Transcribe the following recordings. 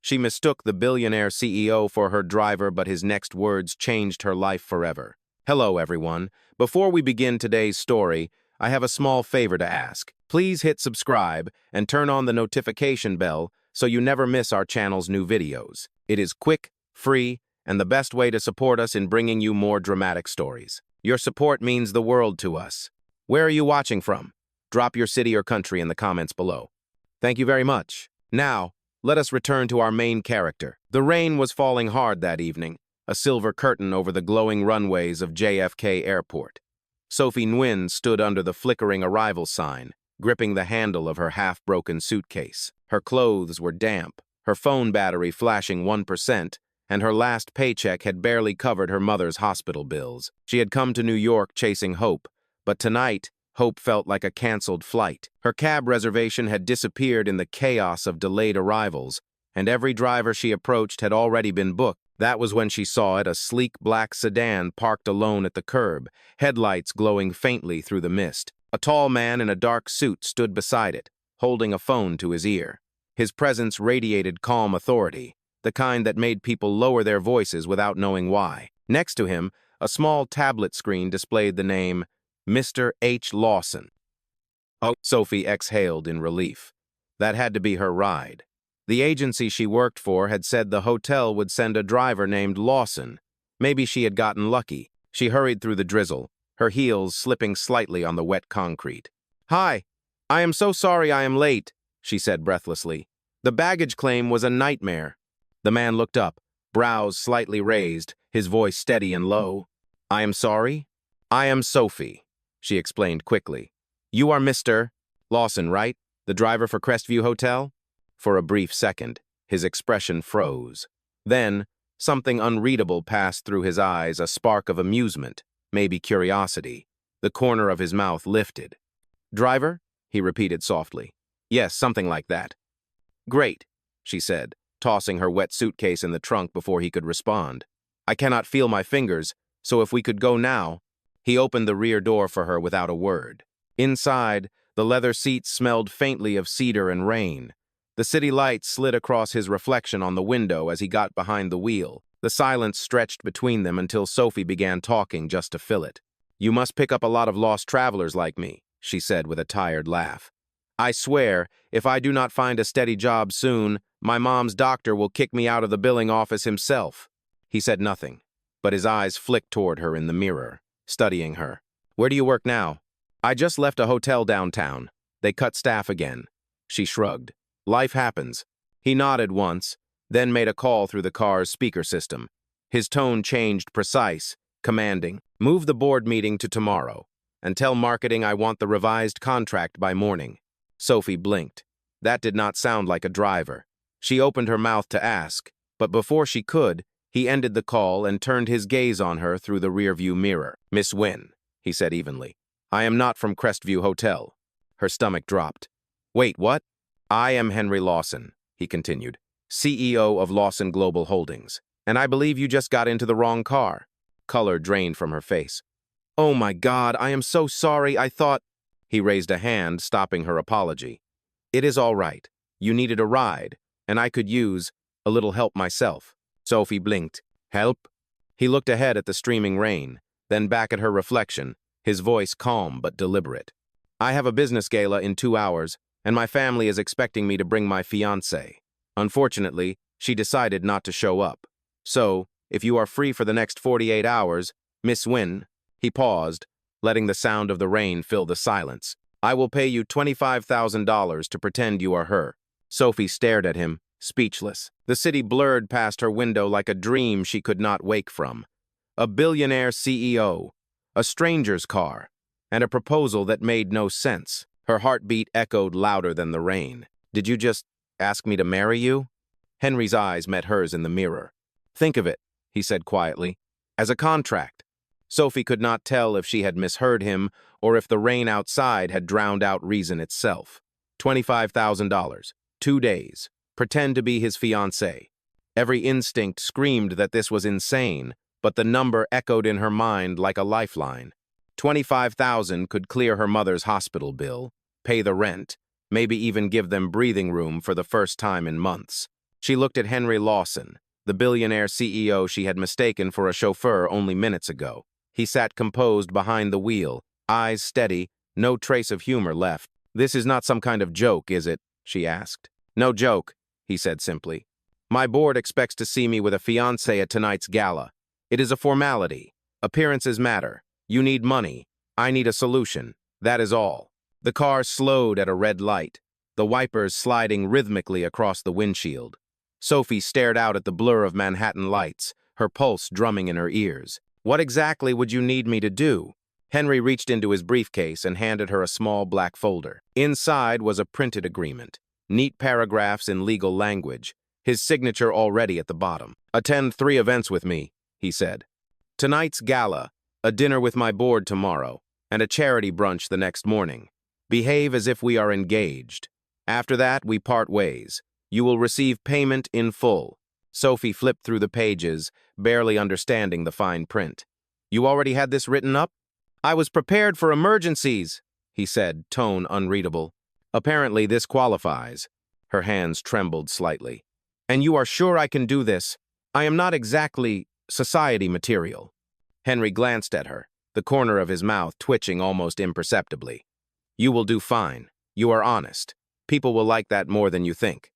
She mistook the billionaire CEO for her driver, but his next words changed her life forever. Hello, everyone. Before we begin today's story, I have a small favor to ask. Please hit subscribe and turn on the notification bell so you never miss our channel's new videos. It is quick, free, and the best way to support us in bringing you more dramatic stories. Your support means the world to us. Where are you watching from? Drop your city or country in the comments below. Thank you very much. Now, let us return to our main character. The rain was falling hard that evening, a silver curtain over the glowing runways of JFK Airport. Sophie Nguyen stood under the flickering arrival sign, gripping the handle of her half-broken suitcase. Her clothes were damp, her phone battery flashing 1%, and her last paycheck had barely covered her mother's hospital bills. She had come to New York chasing hope, but tonight, hope felt like a canceled flight. Her cab reservation had disappeared in the chaos of delayed arrivals, and every driver she approached had already been booked. That was when she saw it, a sleek black sedan parked alone at the curb, headlights glowing faintly through the mist. A tall man in a dark suit stood beside it, holding a phone to his ear. His presence radiated calm authority, the kind that made people lower their voices without knowing why. Next to him, a small tablet screen displayed the name Mr. H. Lawson. Oh, Sophie exhaled in relief. That had to be her ride. The agency she worked for had said the hotel would send a driver named Lawson. Maybe she had gotten lucky. She hurried through the drizzle, her heels slipping slightly on the wet concrete. "Hi, I am so sorry I am late," she said breathlessly. "The baggage claim was a nightmare." The man looked up, brows slightly raised, his voice steady and low. "I am sorry? I am Sophie," she explained quickly. "You are Mr. Lawson, right? The driver for Crestview Hotel?" For a brief second, his expression froze. Then, something unreadable passed through his eyes, a spark of amusement, maybe curiosity. The corner of his mouth lifted. "Driver?" he repeated softly. "Yes, something like that." "Great," she said, tossing her wet suitcase in the trunk before he could respond. "I cannot feel my fingers, so if we could go now." He opened the rear door for her without a word. Inside, the leather seats smelled faintly of cedar and rain. The city lights slid across his reflection on the window as he got behind the wheel. The silence stretched between them until Sophie began talking just to fill it. "You must pick up a lot of lost travelers like me," she said with a tired laugh. "I swear, if I do not find a steady job soon, my mom's doctor will kick me out of the billing office himself." He said nothing, but his eyes flicked toward her in the mirror, studying her. "Where do you work now?" "I just left a hotel downtown. They cut staff again." She shrugged. "Life happens." He nodded once, then made a call through the car's speaker system. His tone changed, precise, commanding. "Move the board meeting to tomorrow, and tell marketing I want the revised contract by morning." Sophie blinked. That did not sound like a driver. She opened her mouth to ask, but before she could, he ended the call and turned his gaze on her through the rearview mirror. "Miss Nguyen," he said evenly, "I am not from Crestview Hotel." Her stomach dropped. "Wait, what?" "I am Henry Lawson," he continued, "CEO of Lawson Global Holdings, and I believe you just got into the wrong car." Color drained from her face. "Oh my God, I am so sorry, I thought—" He raised a hand, stopping her apology. "It is all right. You needed a ride, and I could use a little help myself." Sophie blinked. "Help?" He looked ahead at the streaming rain, then back at her reflection, his voice calm but deliberate. "I have a business gala in 2 hours, and my family is expecting me to bring my fiancée. Unfortunately, she decided not to show up. So, if you are free for the next 48 hours, Miss Nguyen," he paused, letting the sound of the rain fill the silence, "I will pay you $25,000 to pretend you are her." Sophie stared at him, speechless. The city blurred past her window like a dream she could not wake from. A billionaire CEO, a stranger's car, and a proposal that made no sense. Her heartbeat echoed louder than the rain. "Did you just ask me to marry you?" Henry's eyes met hers in the mirror. "Think of it," he said quietly, "as a contract." Sophie could not tell if she had misheard him or if the rain outside had drowned out reason itself. $25,000, 2 days, pretend to be his fiancée. Every instinct screamed that this was insane, but the number echoed in her mind like a lifeline. 25,000 could clear her mother's hospital bill, pay the rent, maybe even give them breathing room for the first time in months. She looked at Henry Lawson, the billionaire CEO she had mistaken for a chauffeur only minutes ago. He sat composed behind the wheel, eyes steady, no trace of humor left. "This is not some kind of joke, is it?" she asked. "No joke," he said simply. "My board expects to see me with a fiancé at tonight's gala. It is a formality. Appearances matter. You need money. I need a solution. That is all." The car slowed at a red light, the wipers sliding rhythmically across the windshield. Sophie stared out at the blur of Manhattan lights, her pulse drumming in her ears. "What exactly would you need me to do?" Henry reached into his briefcase and handed her a small black folder. Inside was a printed agreement, neat paragraphs in legal language, his signature already at the bottom. "Attend 3 events with me," he said. "Tonight's gala, a dinner with my board tomorrow, and a charity brunch the next morning. Behave as if we are engaged. After that, we part ways. You will receive payment in full." Sophie flipped through the pages, barely understanding the fine print. "You already had this written up?" "I was prepared for emergencies," he said, tone unreadable. "Apparently this qualifies." Her hands trembled slightly. "And you are sure I can do this? I am not exactly society material." Henry glanced at her, the corner of his mouth twitching almost imperceptibly. "You will do fine. You are honest. People will like that more than you think."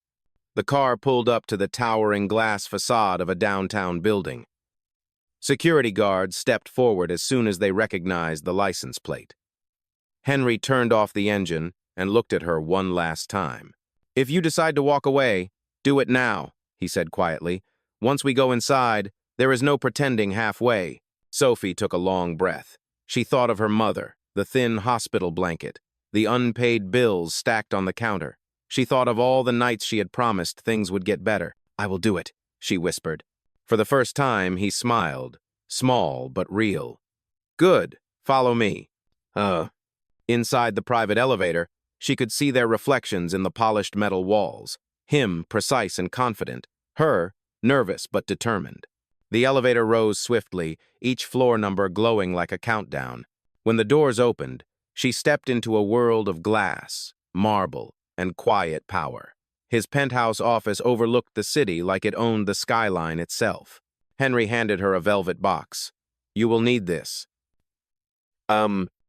The car pulled up to the towering glass facade of a downtown building. Security guards stepped forward as soon as they recognized the license plate. Henry turned off the engine and looked at her one last time. "If you decide to walk away, do it now," he said quietly. "Once we go inside, there is no pretending halfway." Sophie took a long breath. She thought of her mother, the thin hospital blanket, the unpaid bills stacked on the counter. She thought of all the nights she had promised things would get better. "I will do it," she whispered. For the first time, he smiled, small but real. "Good, follow me." Inside the private elevator, she could see their reflections in the polished metal walls. Him, precise and confident. Her, nervous but determined. The elevator rose swiftly, each floor number glowing like a countdown. When the doors opened, she stepped into a world of glass, marble, and quiet power. His penthouse office overlooked the city like it owned the skyline itself. Henry handed her a velvet box. "You will need this."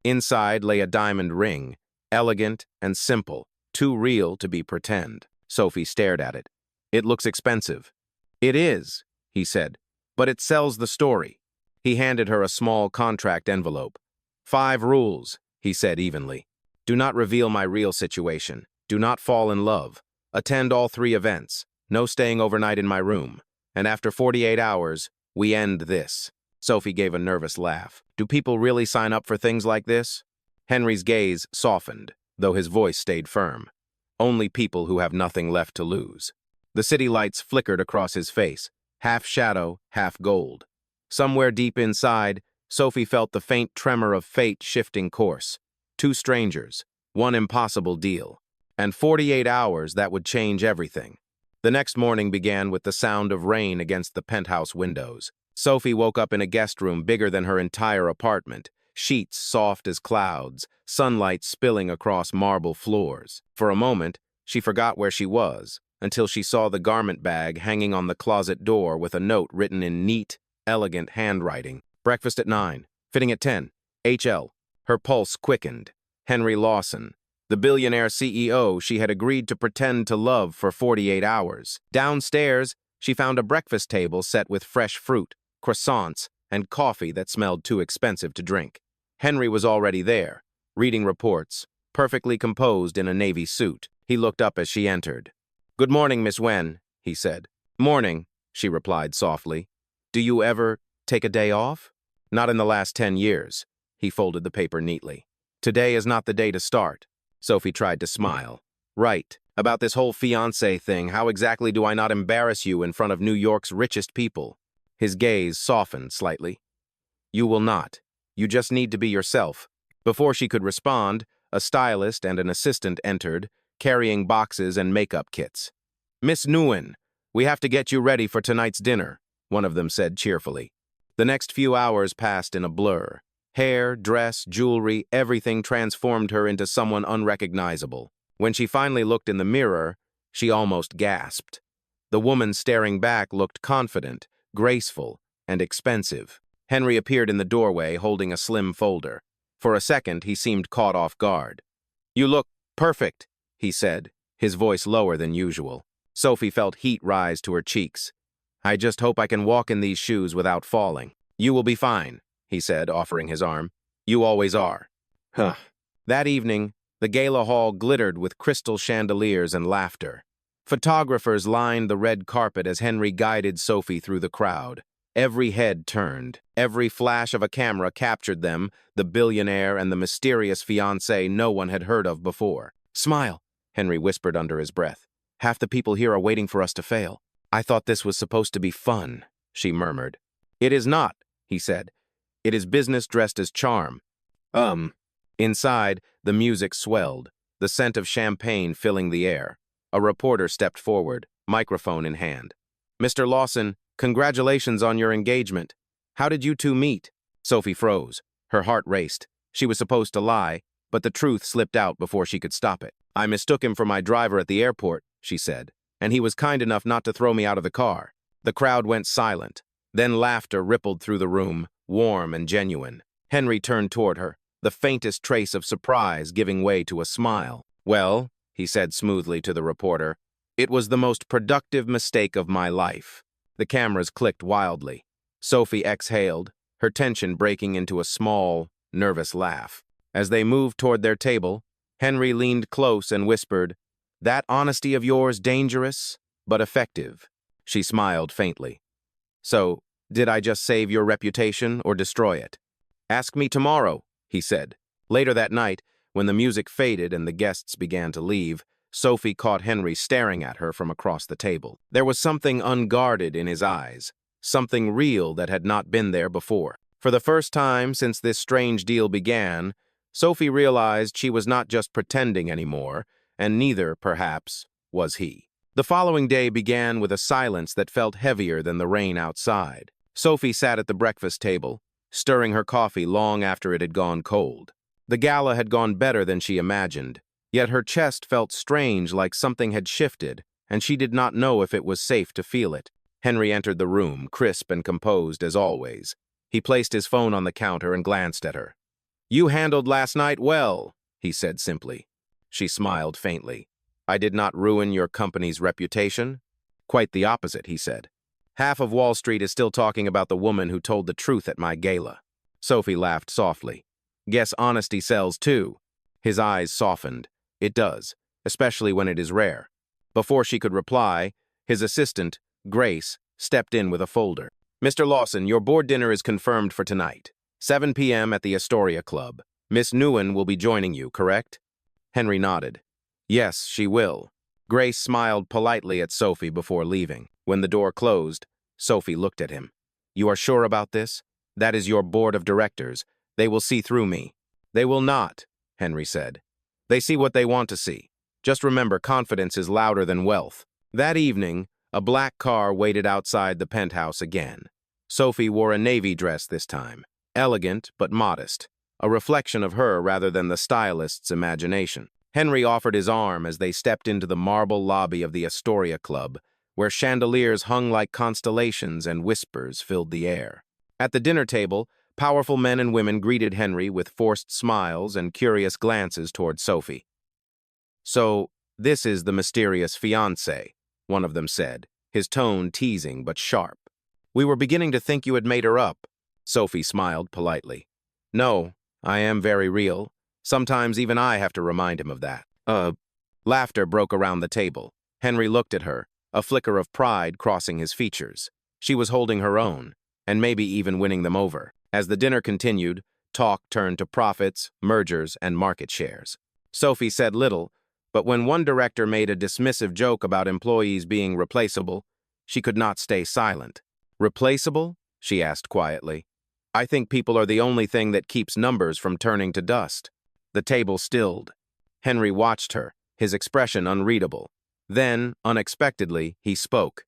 Inside lay a diamond ring, elegant and simple, too real to be pretend. Sophie stared at it. "It looks expensive." "It is," he said, "but it sells the story." He handed her a small contract envelope. "5 rules," he said evenly. "Do not reveal my real situation. Do not fall in love. Attend all 3 events. No staying overnight in my room. And after 48 hours, we end this." Sophie gave a nervous laugh. "Do people really sign up for things like this?" Henry's gaze softened, though his voice stayed firm. "Only people who have nothing left to lose." The city lights flickered across his face, half shadow, half gold. Somewhere deep inside, Sophie felt the faint tremor of fate shifting course. 2 strangers, 1 impossible deal. And 48 hours that would change everything. The next morning began with the sound of rain against the penthouse windows. Sophie woke up in a guest room bigger than her entire apartment, sheets soft as clouds, sunlight spilling across marble floors. For a moment, she forgot where she was, until she saw the garment bag hanging on the closet door with a note written in neat, elegant handwriting. "Breakfast at 9, fitting at 10, HL." Her pulse quickened. Henry Lawson, the billionaire CEO she had agreed to pretend to love for 48 hours. Downstairs, she found a breakfast table set with fresh fruit, croissants, and coffee that smelled too expensive to drink. Henry was already there, reading reports, perfectly composed in a navy suit. He looked up as she entered. "Good morning, Miss Wen," he said. "Morning," she replied softly. "Do you ever take a day off?" "Not in the last 10 years." He folded the paper neatly. "Today is not the day to start." Sophie tried to smile. "Right. About this whole fiancé thing, how exactly do I not embarrass you in front of New York's richest people?" His gaze softened slightly. "You will not. You just need to be yourself." Before she could respond, a stylist and an assistant entered, carrying boxes and makeup kits. "Miss Nguyen, we have to get you ready for tonight's dinner," one of them said cheerfully. The next few hours passed in a blur. Hair, dress, jewelry, everything transformed her into someone unrecognizable. When she finally looked in the mirror, she almost gasped. The woman staring back looked confident, graceful, and expensive. Henry appeared in the doorway holding a slim folder. For a second, he seemed caught off guard. "You look perfect," he said, his voice lower than usual. Sophie felt heat rise to her cheeks. "I just hope I can walk in these shoes without falling." "You will be fine," he said, offering his arm. "You always are." Huh. That evening, the gala hall glittered with crystal chandeliers and laughter. Photographers lined the red carpet as Henry guided Sophie through the crowd. Every head turned. Every flash of a camera captured them, the billionaire and the mysterious fiancé no one had heard of before. "Smile," Henry whispered under his breath. "Half the people here are waiting for us to fail." "I thought this was supposed to be fun," she murmured. "It is not," he said. "It is business dressed as charm." Inside, the music swelled, the scent of champagne filling the air. A reporter stepped forward, microphone in hand. "Mr. Lawson, congratulations on your engagement. How did you two meet?" Sophie froze. Her heart raced. She was supposed to lie, but the truth slipped out before she could stop it. "I mistook him for my driver at the airport," she said, "and he was kind enough not to throw me out of the car." The crowd went silent. Then laughter rippled through the room, warm and genuine. Henry turned toward her, the faintest trace of surprise giving way to a smile. "Well," he said smoothly to the reporter, "it was the most productive mistake of my life." The cameras clicked wildly. Sophie exhaled, her tension breaking into a small, nervous laugh. As they moved toward their table, Henry leaned close and whispered, "That honesty of yours dangerous, but effective." She smiled faintly. "So, did I just save your reputation or destroy it?" "Ask me tomorrow," he said. Later that night, when the music faded and the guests began to leave, Sophie caught Henry staring at her from across the table. There was something unguarded in his eyes, something real that had not been there before. For the first time since this strange deal began, Sophie realized she was not just pretending anymore, and neither, perhaps, was he. The following day began with a silence that felt heavier than the rain outside. Sophie sat at the breakfast table, stirring her coffee long after it had gone cold. The gala had gone better than she imagined, yet her chest felt strange, like something had shifted, and she did not know if it was safe to feel it. Henry entered the room, crisp and composed as always. He placed his phone on the counter and glanced at her. "You handled last night well," he said simply. She smiled faintly. "I did not ruin your company's reputation?" "Quite the opposite," he said. "Half of Wall Street is still talking about the woman who told the truth at my gala." Sophie laughed softly. "Guess honesty sells too." His eyes softened. "It does, especially when it is rare." Before she could reply, his assistant, Grace, stepped in with a folder. "Mr. Lawson, your board dinner is confirmed for tonight. 7 p.m. at the Astoria Club. Miss Nguyen will be joining you, correct?" Henry nodded. "Yes, she will." Grace smiled politely at Sophie before leaving. When the door closed, Sophie looked at him. "You are sure about this? That is your board of directors. They will see through me." "They will not," Henry said. "They see what they want to see. Just remember, confidence is louder than wealth." That evening, a black car waited outside the penthouse again. Sophie wore a navy dress this time, elegant but modest, a reflection of her rather than the stylist's imagination. Henry offered his arm as they stepped into the marble lobby of the Astoria Club, where chandeliers hung like constellations and whispers filled the air. At the dinner table, powerful men and women greeted Henry with forced smiles and curious glances toward Sophie. "So, this is the mysterious fiancé," one of them said, his tone teasing but sharp. "We were beginning to think you had made her up." Sophie smiled politely. "No, I am very real. Sometimes even I have to remind him of that." Laughter broke around the table. Henry looked at her, a flicker of pride crossing his features. She was holding her own, and maybe even winning them over. As the dinner continued, talk turned to profits, mergers, and market shares. Sophie said little, but when one director made a dismissive joke about employees being replaceable, she could not stay silent. "Replaceable?" she asked quietly. "I think people are the only thing that keeps numbers from turning to dust." The table stilled. Henry watched her, his expression unreadable. Then, unexpectedly, he spoke.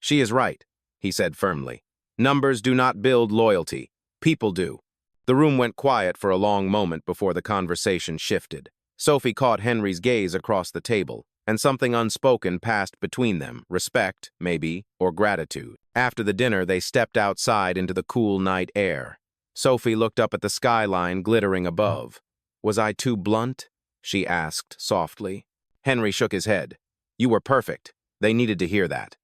"She is right," he said firmly. "Numbers do not build loyalty. People do." The room went quiet for a long moment before the conversation shifted. Sophie caught Henry's gaze across the table. and something unspoken passed between them, respect, maybe, or gratitude. After the dinner, they stepped outside into the cool night air. Sophie looked up at the skyline glittering above. "Was I too blunt?" she asked softly. Henry shook his head. "You were perfect. They needed to hear that."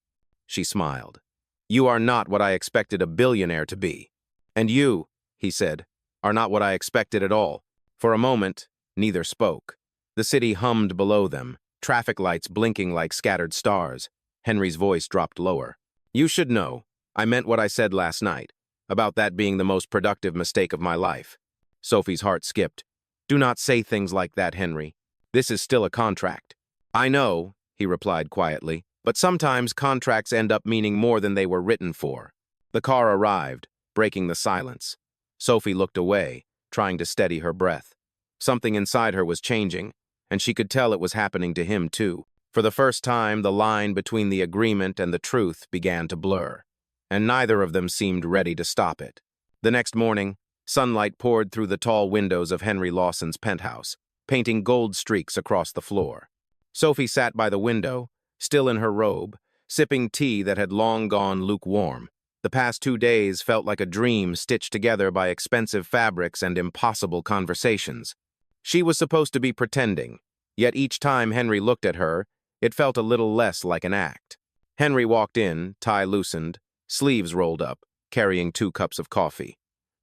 She smiled. "You are not what I expected a billionaire to be." "And you," he said, "are not what I expected at all." For a moment, neither spoke. The city hummed below them, traffic lights blinking like scattered stars. Henry's voice dropped lower. "You should know. I meant what I said last night, about that being the most productive mistake of my life." Sophie's heart skipped. "Do not say things like that, Henry. This is still a contract." "I know," he replied quietly, "but sometimes contracts end up meaning more than they were written for." The car arrived, breaking the silence. Sophie looked away, trying to steady her breath. Something inside her was changing, and she could tell it was happening to him too. For the first time, the line between the agreement and the truth began to blur, and neither of them seemed ready to stop it. The next morning, sunlight poured through the tall windows of Henry Lawson's penthouse, painting gold streaks across the floor. Sophie sat by the window, still in her robe, sipping tea that had long gone lukewarm. The past 2 days felt like a dream stitched together by expensive fabrics and impossible conversations. She was supposed to be pretending, yet each time Henry looked at her, it felt a little less like an act. Henry walked in, tie loosened, sleeves rolled up, carrying 2 cups of coffee.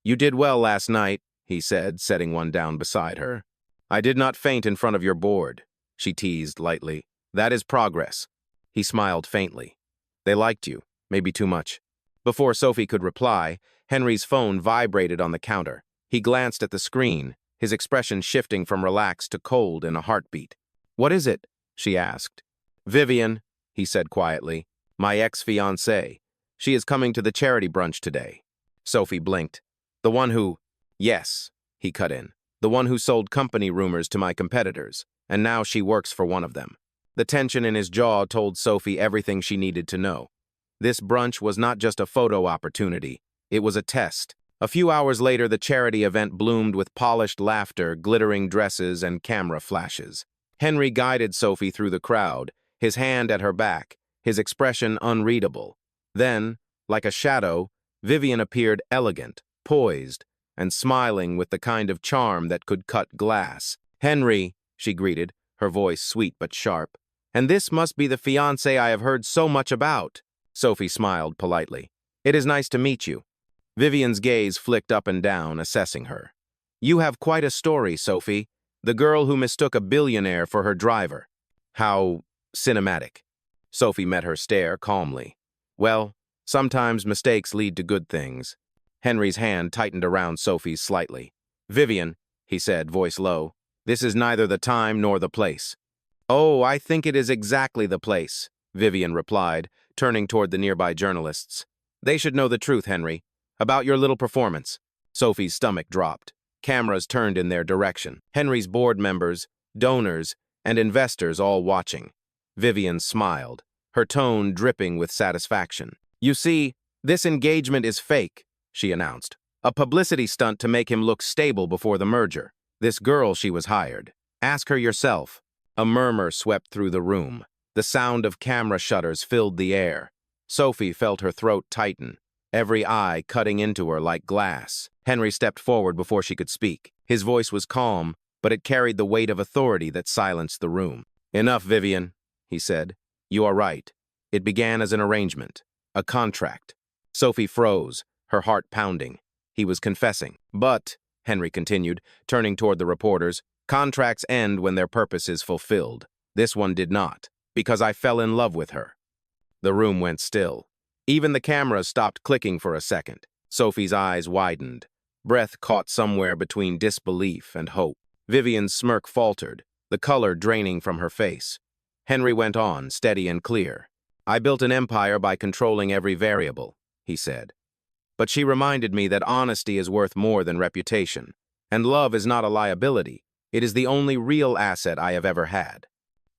"You did well last night," he said, setting one down beside her. "I did not faint in front of your board," she teased lightly. "That is progress." He smiled faintly. "They liked you, maybe too much." Before Sophie could reply, Henry's phone vibrated on the counter. He glanced at the screen, his expression shifting from relaxed to cold in a heartbeat. "What is it?" she asked. "Vivian," he said quietly, "my ex-fiancée. She is coming to the charity brunch today." Sophie blinked. "The one who—" "Yes," he cut in. "The one who sold company rumors to my competitors, and now she works for one of them." The tension in his jaw told Sophie everything she needed to know. This brunch was not just a photo opportunity, it was a test. A few hours later, the charity event bloomed with polished laughter, glittering dresses, and camera flashes. Henry guided Sophie through the crowd, his hand at her back, his expression unreadable. Then, like a shadow, Vivian appeared elegant, poised, and smiling with the kind of charm that could cut glass. "Henry," she greeted, her voice sweet but sharp. "And this must be the fiancé I have heard so much about." Sophie smiled politely. "It is nice to meet you." Vivian's gaze flicked up and down, assessing her. "You have quite a story, Sophie. The girl who mistook a billionaire for her driver." "How cinematic." Sophie met her stare calmly. "Well, sometimes mistakes lead to good things." Henry's hand tightened around Sophie's slightly. "Vivian," he said, voice low, "this is neither the time nor the place." "Oh, I think it is exactly the place," Vivian replied, turning toward the nearby journalists. "They should know the truth, Henry, about your little performance." Sophie's stomach dropped. Cameras turned in their direction. Henry's board members, donors, and investors all watching. Vivian smiled, her tone dripping with satisfaction. "You see, this engagement is fake," she announced. "A publicity stunt to make him look stable before the merger. This girl she was hired. Ask her yourself." A murmur swept through the room. The sound of camera shutters filled the air. Sophie felt her throat tighten, every eye cutting into her like glass. Henry stepped forward before she could speak. His voice was calm, but it carried the weight of authority that silenced the room. "Enough, Vivian," he said. "You are right. It began as an arrangement, a contract." Sophie froze, her heart pounding. He was confessing. "But," Henry continued, turning toward the reporters, "contracts end when their purpose is fulfilled. This one did not, because I fell in love with her." The room went still. Even the cameras stopped clicking for a second. Sophie's eyes widened. Breath caught somewhere between disbelief and hope. Vivian's smirk faltered, the color draining from her face. Henry went on, steady and clear. "I built an empire by controlling every variable," he said. "But she reminded me that honesty is worth more than reputation, and love is not a liability. It is the only real asset I have ever had."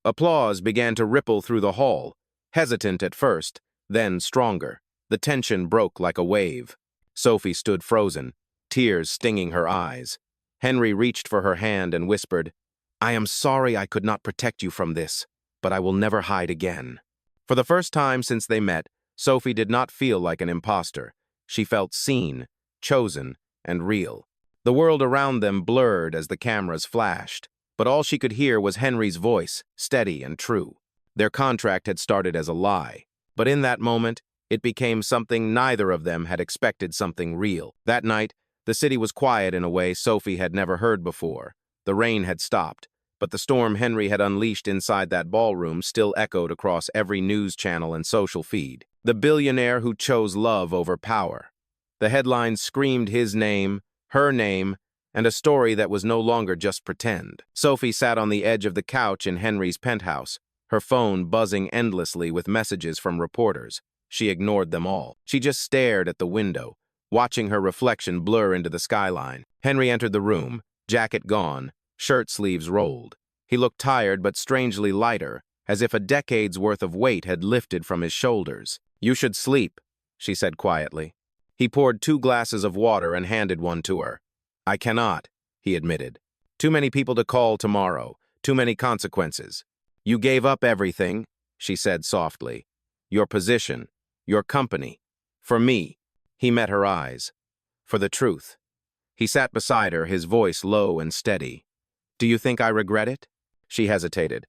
Applause began to ripple through the hall, hesitant at first, then stronger. The tension broke like a wave. Sophie stood frozen, tears stinging her eyes. Henry reached for her hand and whispered, "I am sorry I could not protect you from this." but I will never hide again." For the first time since they met, Sophie did not feel like an imposter. She felt seen, chosen, and real. The world around them blurred as the cameras flashed, but all she could hear was Henry's voice, steady and true. Their contract had started as a lie, but in that moment, it became something neither of them had expected, something real. That night, the city was quiet in a way Sophie had never heard before. The rain had stopped, but the storm Henry had unleashed inside that ballroom still echoed across every news channel and social feed. The billionaire who chose love over power. The headlines screamed his name, her name, and a story that was no longer just pretend. Sophie sat on the edge of the couch in Henry's penthouse, her phone buzzing endlessly with messages from reporters. She ignored them all. She just stared at the window, watching her reflection blur into the skyline. Henry entered the room, jacket gone, shirt sleeves rolled. He looked tired but strangely lighter, as if a decade's worth of weight had lifted from his shoulders. "You should sleep," she said quietly. He poured 2 glasses of water and handed one to her. "I cannot," he admitted. "Too many people to call tomorrow, too many consequences." "You gave up everything," she said softly. "Your position, your company. For me." He met her eyes. "For the truth." He sat beside her, his voice low and steady. "Do you think I regret it?" She hesitated.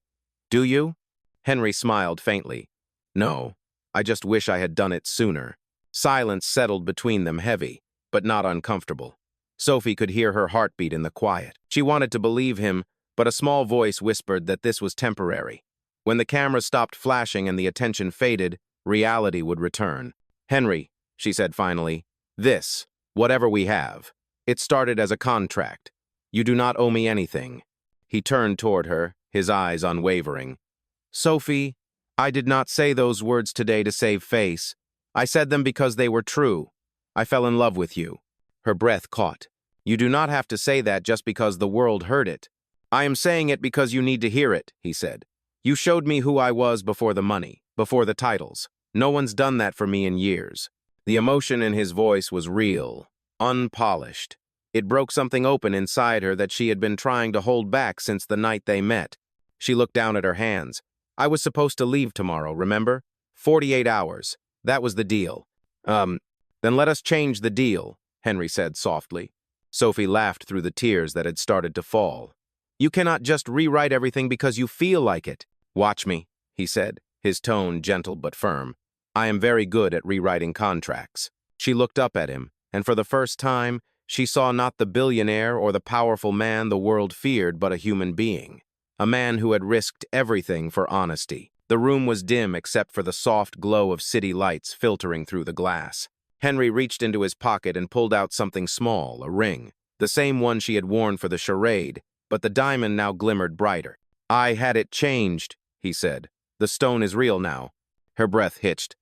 "Do you?" Henry smiled faintly. "No, I just wish I had done it sooner." Silence settled between them, heavy, but not uncomfortable. Sophie could hear her heartbeat in the quiet. She wanted to believe him, but a small voice whispered that this was temporary. When the camera stopped flashing and the attention faded, reality would return. "Henry," she said finally, "this, whatever we have, it started as a contract. You do not owe me anything." He turned toward her, his eyes unwavering. "Sophie, I did not say those words today to save face. I said them because they were true. I fell in love with you." Her breath caught. "You do not have to say that just because the world heard it." "I am saying it because you need to hear it," he said. "You showed me who I was before the money, before the titles. No one's done that for me in years." The emotion in his voice was real, unpolished. It broke something open inside her that she had been trying to hold back since the night they met. She looked down at her hands. "I was supposed to leave tomorrow, remember? 48 hours. That was the deal." Then let us change the deal," Henry said softly. Sophie laughed through the tears that had started to fall. "You cannot just rewrite everything because you feel like it." "Watch me," he said, his tone gentle but firm. "I am very good at rewriting contracts." She looked up at him, and for the first time, she saw not the billionaire or the powerful man the world feared, but a human being. A man who had risked everything for honesty. The room was dim except for the soft glow of city lights filtering through the glass. Henry reached into his pocket and pulled out something small, a ring, the same one she had worn for the charade, but the diamond now glimmered brighter. "I had it changed," he said. "The stone is real now." Her breath hitched.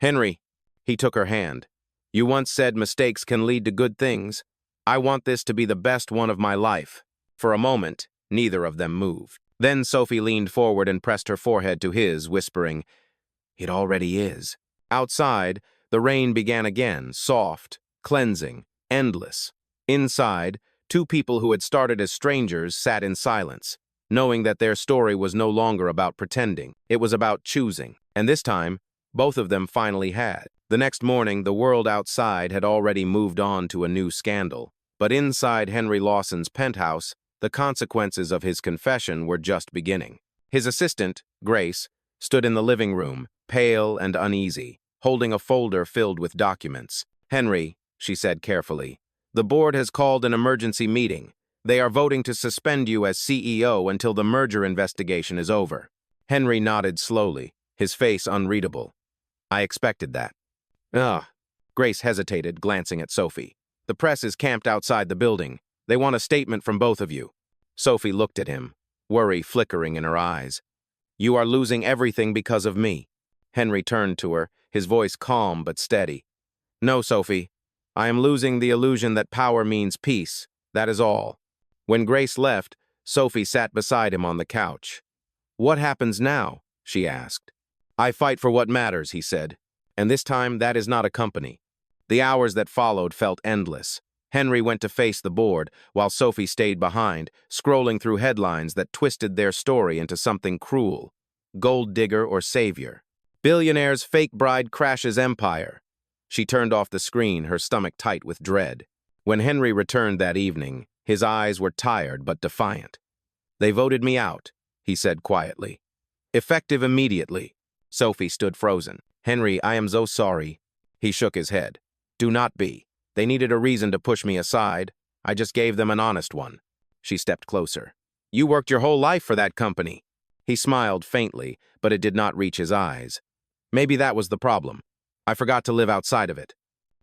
"Henry," he took her hand. "You once said mistakes can lead to good things. I want this to be the best one of my life." For a moment, neither of them moved. Then Sophie leaned forward and pressed her forehead to his, whispering, "It already is." Outside, the rain began again, soft, cleansing, endless. Inside, 2 people who had started as strangers sat in silence, knowing that their story was no longer about pretending. It was about choosing. And this time, both of them finally had. The next morning, the world outside had already moved on to a new scandal. But inside Henry Lawson's penthouse, the consequences of his confession were just beginning. His assistant, Grace, stood in the living room, pale and uneasy, holding a folder filled with documents. "Henry," she said carefully, "the board has called an emergency meeting. They are voting to suspend you as CEO until the merger investigation is over." Henry nodded slowly, his face unreadable. "I expected that." "Ugh." Grace hesitated, glancing at Sophie. "The press is camped outside the building. They want a statement from both of you." Sophie looked at him, worry flickering in her eyes. "You are losing everything because of me." Henry turned to her, his voice calm but steady. "No, Sophie. I am losing the illusion that power means peace. That is all." When Grace left, Sophie sat beside him on the couch. "What happens now?" she asked. "I fight for what matters," he said. "And this time, that is not a company." The hours that followed felt endless. Henry went to face the board, while Sophie stayed behind, scrolling through headlines that twisted their story into something cruel. gold digger, or savior. Billionaire's fake bride crashes empire. She turned off the screen, her stomach tight with dread. When Henry returned that evening, his eyes were tired but defiant. "They voted me out," he said quietly. "Effective immediately." Sophie stood frozen. "Henry, I am so sorry." He shook his head. "Do not be. They needed a reason to push me aside. I just gave them an honest one." She stepped closer. "You worked your whole life for that company." He smiled faintly, but it did not reach his eyes. "Maybe that was the problem. I forgot to live outside of it."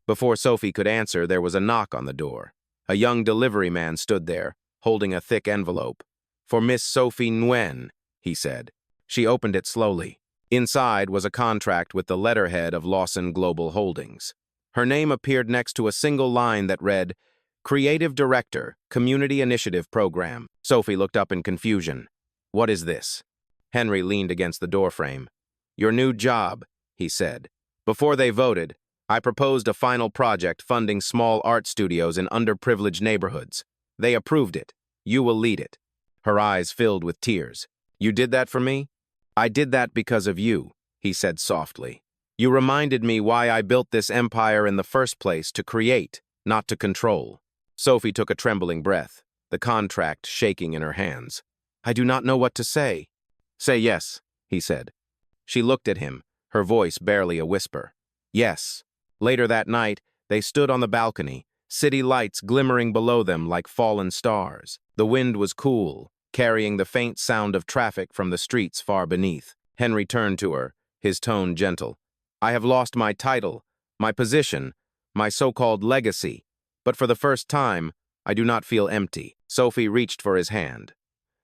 Before Sophie could answer, there was a knock on the door. A young delivery man stood there, holding a thick envelope. "For Miss Sophie Nguyen," he said. She opened it slowly. Inside was a contract with the letterhead of Lawson Global Holdings. Her name appeared next to a single line that read, "Creative Director, Community Initiative Program." Sophie looked up in confusion. "What is this?" Henry leaned against the doorframe. "Your new job," he said. "Before they voted, I proposed a final project funding small art studios in underprivileged neighborhoods. They approved it. You will lead it." Her eyes filled with tears. "You did that for me?" "I did that because of you," he said softly. "You reminded me why I built this empire in the first place, to create, not to control." Sophie took a trembling breath, the contract shaking in her hands. "I do not know what to say." "Say yes," he said. She looked at him, her voice barely a whisper. "Yes." Later that night, they stood on the balcony, city lights glimmering below them like fallen stars. The wind was cool, carrying the faint sound of traffic from the streets far beneath. Henry turned to her, his tone gentle. "I have lost my title, my position, my so-called legacy, but for the first time, I do not feel empty." Sophie reached for his hand.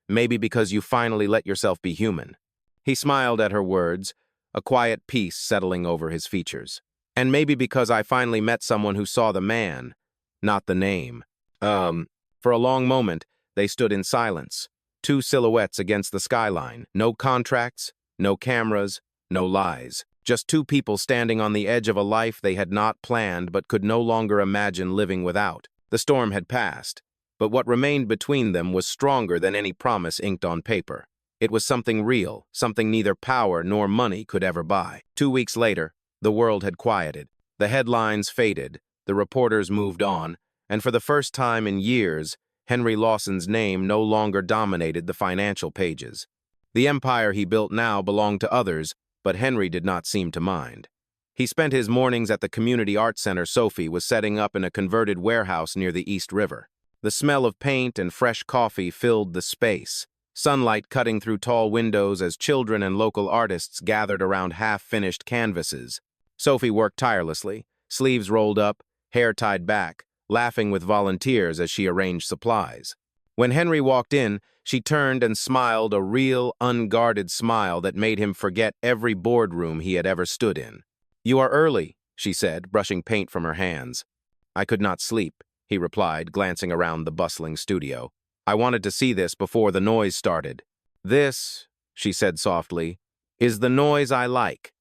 "Maybe because you finally let yourself be human." He smiled at her words, a quiet peace settling over his features. "And maybe because I finally met someone who saw the man, not the name." For a long moment, they stood in silence, two silhouettes against the skyline. No contracts, no cameras, no lies. Just two people standing on the edge of a life they had not planned but could no longer imagine living without. The storm had passed, but what remained between them was stronger than any promise inked on paper. It was something real, something neither power nor money could ever buy. 2 weeks later, the world had quieted. The headlines faded, the reporters moved on, and for the first time in years, Henry Lawson's name no longer dominated the financial pages. The empire he built now belonged to others, but Henry did not seem to mind. He spent his mornings at the community art center Sophie was setting up in a converted warehouse near the East River. The smell of paint and fresh coffee filled the space, sunlight cutting through tall windows as children and local artists gathered around half-finished canvases. Sophie worked tirelessly, sleeves rolled up, hair tied back, laughing with volunteers as she arranged supplies. When Henry walked in, she turned and smiled, a real, unguarded smile that made him forget every boardroom he had ever stood in. "You are early," she said, brushing paint from her hands. "I could not sleep," he replied, glancing around the bustling studio. "I wanted to see this before the noise started." "This," she said softly, "is the noise I like."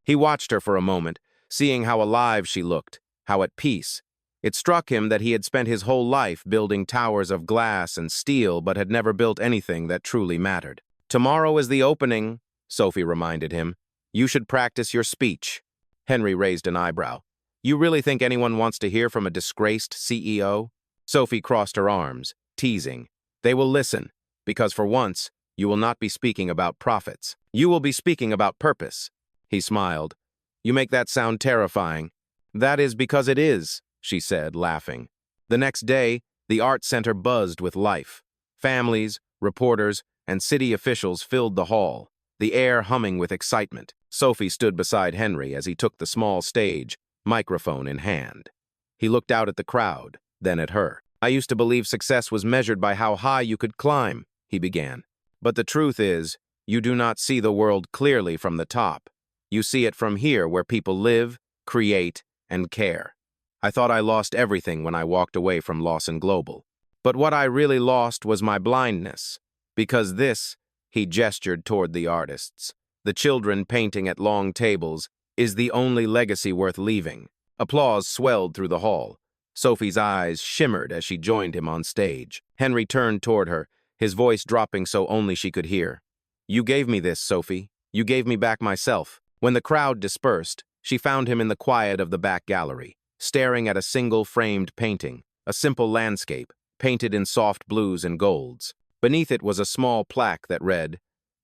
He watched her for a moment, seeing how alive she looked, how at peace. It struck him that he had spent his whole life building towers of glass and steel but had never built anything that truly mattered. "Tomorrow is the opening," Sophie reminded him. "You should practice your speech." Henry raised an eyebrow. "You really think anyone wants to hear from a disgraced CEO?" Sophie crossed her arms, teasing. "They will listen, because for once, you will not be speaking about profits. You will be speaking about purpose." He smiled. "You make that sound terrifying." "That is because it is," she said, laughing. The next day, the art center buzzed with life. Families, reporters, and city officials filled the hall, the air humming with excitement. Sophie stood beside Henry as he took the small stage, microphone in hand. He looked out at the crowd, then at her. "I used to believe success was measured by how high you could climb," he began. "But the truth is, you do not see the world clearly from the top. You see it from here, where people live, create, and care. I thought I lost everything when I walked away from Lawson Global. But what I really lost was my blindness. Because this," he gestured toward the artists, "the children painting at long tables, is the only legacy worth leaving." Applause swelled through the hall. Sophie's eyes shimmered as she joined him on stage. Henry turned toward her, his voice dropping so only she could hear. You gave me this, Sophie. You gave me back myself. When the crowd dispersed, she found him in the quiet of the back gallery, staring at a single framed painting, a simple landscape, painted in soft blues and golds. Beneath it was a small plaque that read,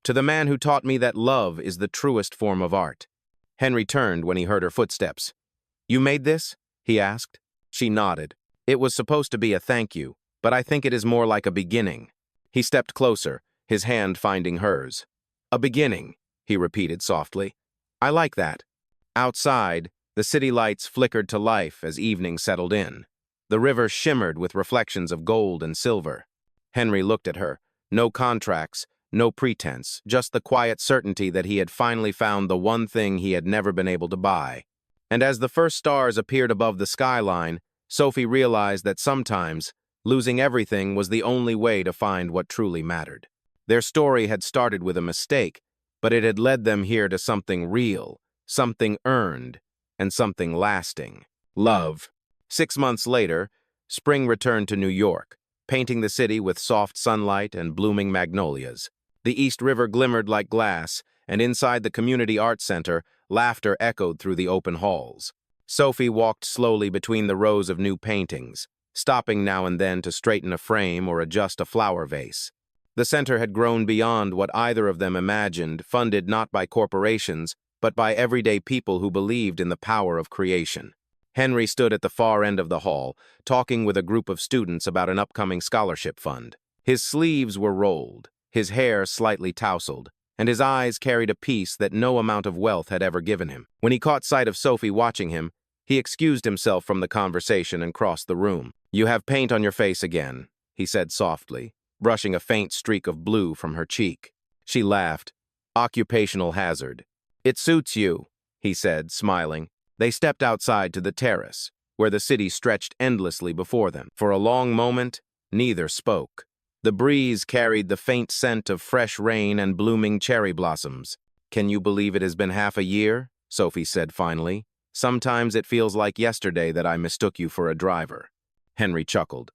"To the man who taught me that love is the truest form of art." Henry turned when he heard her footsteps. "You made this?" he asked. She nodded. "It was supposed to be a thank you, but I think it is more like a beginning." He stepped closer, his hand finding hers. "A beginning," he repeated softly. "I like that." Outside, the city lights flickered to life as evening settled in. The river shimmered with reflections of gold and silver. Henry looked at her. No contracts, no pretense, just the quiet certainty that he had finally found the one thing he had never been able to buy. And as the first stars appeared above the skyline, Sophie realized that sometimes losing everything was the only way to find what truly mattered. Their story had started with a mistake, but it had led them here to something real, something earned, and something lasting. Love. 6 months later, spring returned to New York, painting the city with soft sunlight and blooming magnolias. The East River glimmered like glass, and inside the Community Arts Center, laughter echoed through the open halls. Sophie walked slowly between the rows of new paintings, stopping now and then to straighten a frame or adjust a flower vase. The center had grown beyond what either of them imagined, funded not by corporations, but by everyday people who believed in the power of creation. Henry stood at the far end of the hall, talking with a group of students about an upcoming scholarship fund. His sleeves were rolled, his hair slightly tousled, and his eyes carried a peace that no amount of wealth had ever given him. When he caught sight of Sophie watching him, he excused himself from the conversation and crossed the room. "You have paint on your face again," he said softly, brushing a faint streak of blue from her cheek. She laughed. "Occupational hazard." "It suits you," he said, smiling. They stepped outside to the terrace, where the city stretched endlessly before them. For a long moment, neither spoke. The breeze carried the faint scent of fresh rain and blooming cherry blossoms. "Can you believe it has been half a year?" Sophie said finally. "Sometimes it feels like yesterday that I mistook you for a driver." Henry chuckled.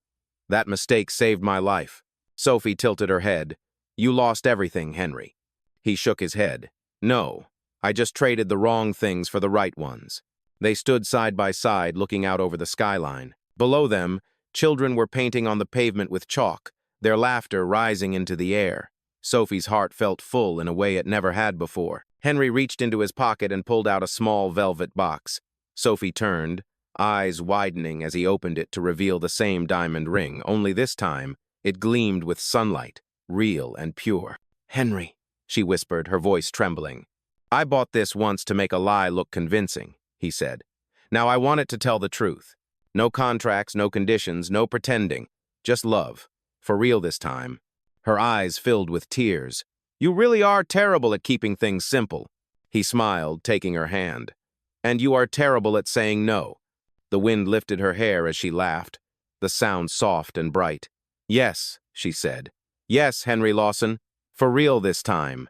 "That mistake saved my life." Sophie tilted her head. "You lost everything, Henry." He shook his head. "No, I just traded the wrong things for the right ones." They stood side by side, looking out over the skyline. Below them, children were painting on the pavement with chalk, their laughter rising into the air. Sophie's heart felt full in a way it never had before. Henry reached into his pocket and pulled out a small velvet box. Sophie turned, eyes widening as he opened it to reveal the same diamond ring, only this time it gleamed with sunlight, real and pure. "Henry," she whispered, her voice trembling. "I bought this once to make a lie look convincing," he said. "Now I want it to tell the truth. No contracts, no conditions, no pretending. Just love. For real this time." Her eyes filled with tears. "You really are terrible at keeping things simple." He smiled, taking her hand. "And you are terrible at saying no." The wind lifted her hair as she laughed, the sound soft and bright. "Yes," she said. "Yes, Henry Lawson. For real this time."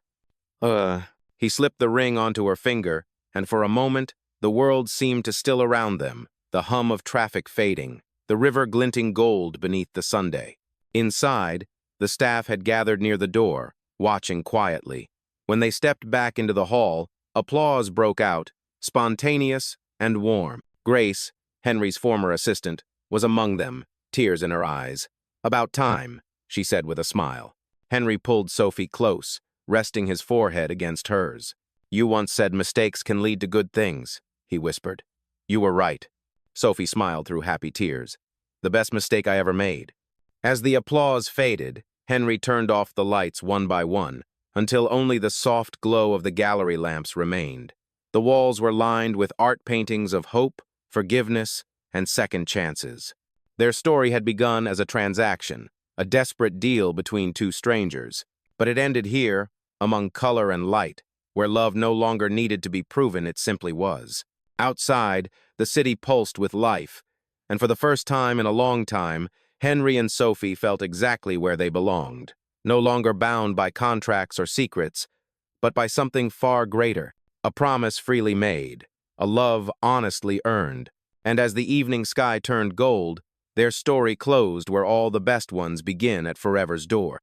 He slipped the ring onto her finger, and for a moment, the world seemed to still around them, the hum of traffic fading, the river glinting gold beneath the Sunday. Inside, the staff had gathered near the door, watching quietly. When they stepped back into the hall, applause broke out, spontaneous and warm. Grace, Henry's former assistant, was among them, tears in her eyes. "About time," she said with a smile. Henry pulled Sophie close, resting his forehead against hers. "You once said mistakes can lead to good things," he whispered. "You were right." Sophie smiled through happy tears. "The best mistake I ever made." As the applause faded, Henry turned off the lights one by one, until only the soft glow of the gallery lamps remained. The walls were lined with art paintings of hope, forgiveness, and second chances. Their story had begun as a transaction, a desperate deal between two strangers, but it ended here, among color and light, where love no longer needed to be proven, it simply was. Outside, the city pulsed with life, and for the first time in a long time, Henry and Sophie felt exactly where they belonged, no longer bound by contracts or secrets, but by something far greater, a promise freely made, a love honestly earned. And as the evening sky turned gold, their story closed where all the best ones begin, at Forever's door.